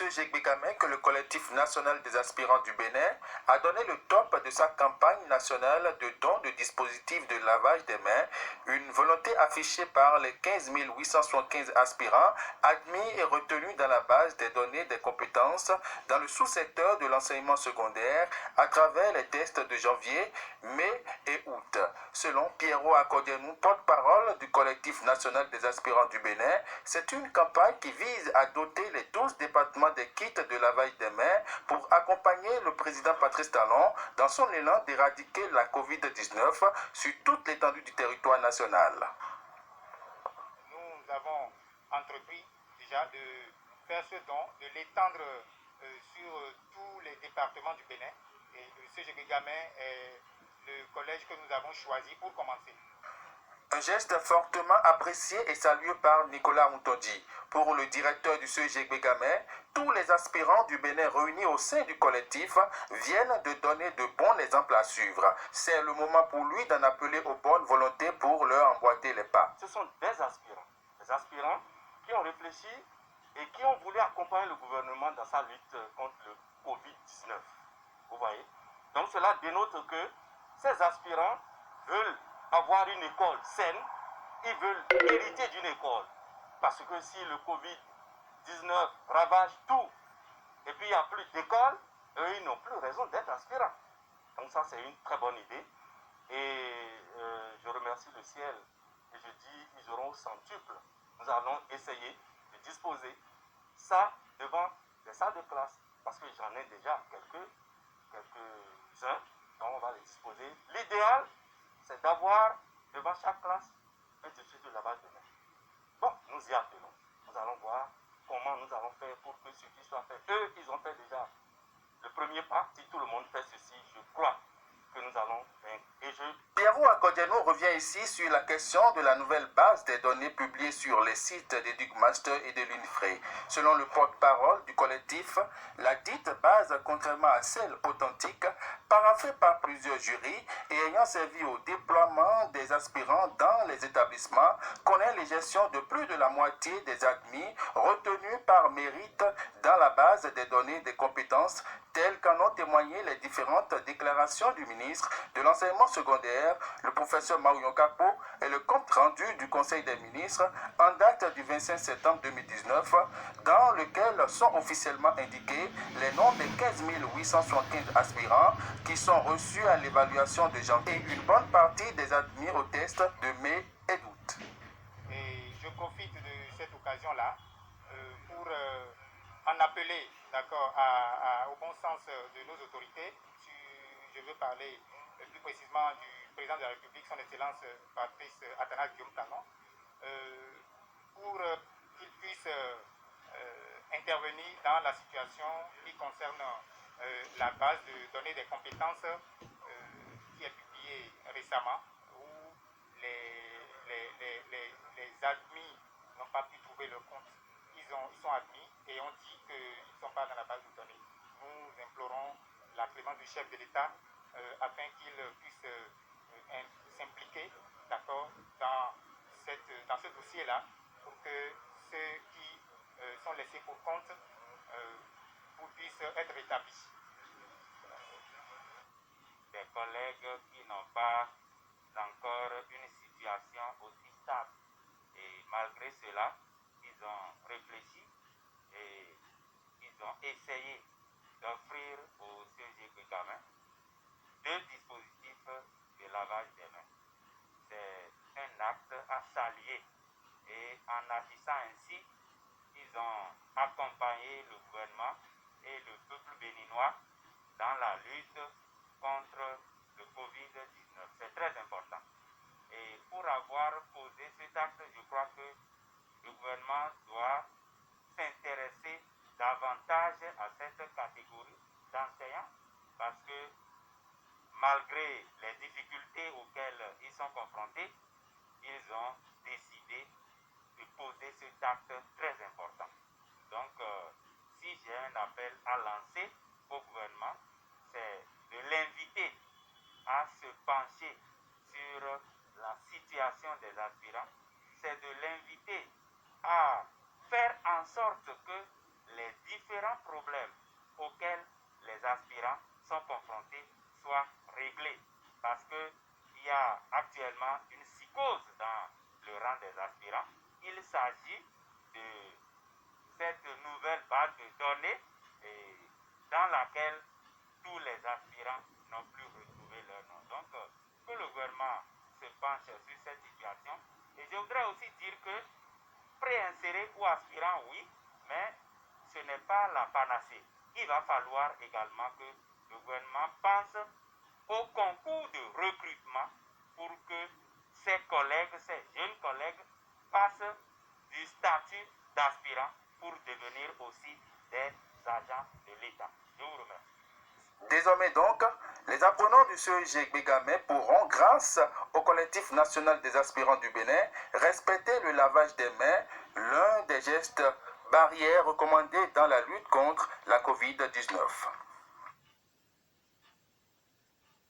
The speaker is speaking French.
M. Jégbégamé que le collectif national des aspirants du Bénin a donné le top de sa campagne nationale de don de dispositifs de lavage des mains, une volonté affichée par les 15 875 aspirants admis et retenus dans la base des données des compétences dans le sous-secteur de l'enseignement secondaire à travers les tests de janvier, mai et août. Selon Pierrot Akodianou, porte-parole du collectif national des aspirants du Bénin, c'est une campagne qui vise à doter les 12 départements des kits de lavage des mains pour accompagner le président Patrice Talon dans son élan d'éradiquer la COVID-19 sur toute l'étendue du territoire national. Nous avons entrepris déjà de faire ce don, de l'étendre sur tous les départements du Bénin. Et le CGB Gamin est le collège que nous avons choisi pour commencer. Un geste fortement apprécié et salué par Nicolas Moutondi. Pour le directeur du CGB Gamin, tous les aspirants du Bénin réunis au sein du collectif viennent de donner de bons exemples à suivre. C'est le moment pour lui d'en appeler aux bonnes volontés pour leur emboîter les pas. Ce sont des aspirants qui ont réfléchi et qui ont voulu accompagner le gouvernement dans sa lutte contre le Covid-19. Vous voyez? Donc cela dénote que ces aspirants veulent avoir une école saine, ils veulent hériter d'une école. Parce que si le Covid-19 ravage tout, et puis il n'y a plus d'école, eux, ils n'ont plus raison d'être aspirants. Donc ça, c'est une très bonne idée. Et je remercie le ciel. Et je dis, ils auront au centuple. Nous allons essayer de disposer ça devant les salles de classe. Parce que j'en ai déjà quelques-uns. Donc on va les disposer. L'idéal, c'est d'avoir devant chaque classe un dispositif de lavage de mains. Bon, nous y appelons. Nous allons voir comment nous allons faire pour que ceci soit fait. Eux, ils ont fait déjà le premier pas. Si tout le monde fait ceci, je crois que nous allons vaincre. Pierrot Akodianou revient ici sur la question de la nouvelle base des données publiées sur les sites d'Educmaster et de l'UNIFRE. Selon le porte-parole du collectif, la dite base, contrairement à celle authentique, paraphée par plusieurs jurys et ayant servi au déploiement des aspirants dans les établissements, connaît les gestions de plus de la moitié des admis retenus par mérite dans la base des données des compétences telles qu'en ont témoigné les différentes déclarations du ministre de l'enseignement secondaire, le professeur Maouyon Kapo, et le compte rendu du Conseil des ministres en date du 25 septembre 2019, dans lequel sont officiellement indiqués les noms des 15 875 aspirants qui sont reçus à l'évaluation de janvier et une bonne partie des admis au test de mai et d'août. Et je profite de cette occasion-là pour en appeler au bon sens de nos autorités. Je veux parler plus précisément du président de la République, son Excellence Patrice Athanase Guillaume Talon, pour qu'il puisse intervenir dans la situation qui concerne la base de données des compétences qui est publiée récemment, où les admis n'ont pas pu trouver leur compte. Ils sont admis et on dit qu'ils ne sont pas dans la base de données. Nous implorons la clémence du chef de l'État afin qu'il puisse s'impliquer dans ce dossier-là pour que ceux qui sont laissés pour compte puissent être rétablis. Des collègues qui n'ont pas encore une situation aussi stable. Et malgré cela, ils ont réfléchi et ils ont essayé d'offrir au CGB Gamin 2 dispositifs de lavage des mains. C'est un acte à saluer et en agissant ainsi, ils ont accompagné le gouvernement et le peuple béninois dans la lutte contre le Covid-19. C'est très important. Et pour avoir posé cet acte, je crois que le gouvernement doit s'intéresser davantage à cette catégorie d'enseignants parce que malgré les difficultés auxquelles ils sont confrontés, ils ont décidé de poser cet acte très important. Donc, si j'ai un appel à lancer au gouvernement, c'est de l'inviter à se pencher sur la situation des aspirants, c'est de l'inviter à faire en sorte que les différents problèmes auxquels les aspirants sont confrontés soient réglés. Parce qu'il y a actuellement une psychose dans le rang des aspirants. Il s'agit de cette nouvelle base de données dans laquelle tous les aspirants n'ont plus retrouvé leur nom. Donc, que le gouvernement se penche sur cette situation. Et je voudrais aussi dire que préinséré ou aspirant, oui, mais ce n'est pas la panacée. Il va falloir également que le gouvernement pense au concours de recrutement pour que ses collègues, ses jeunes collègues, passent du statut d'aspirant pour devenir aussi des agents de l'État. Je vous remercie. Désormais donc, les apprenants du CEG Bégamé pourront, grâce au collectif national des aspirants du Bénin, respecter le lavage des mains, l'un des gestes barrières recommandés dans la lutte contre la COVID-19.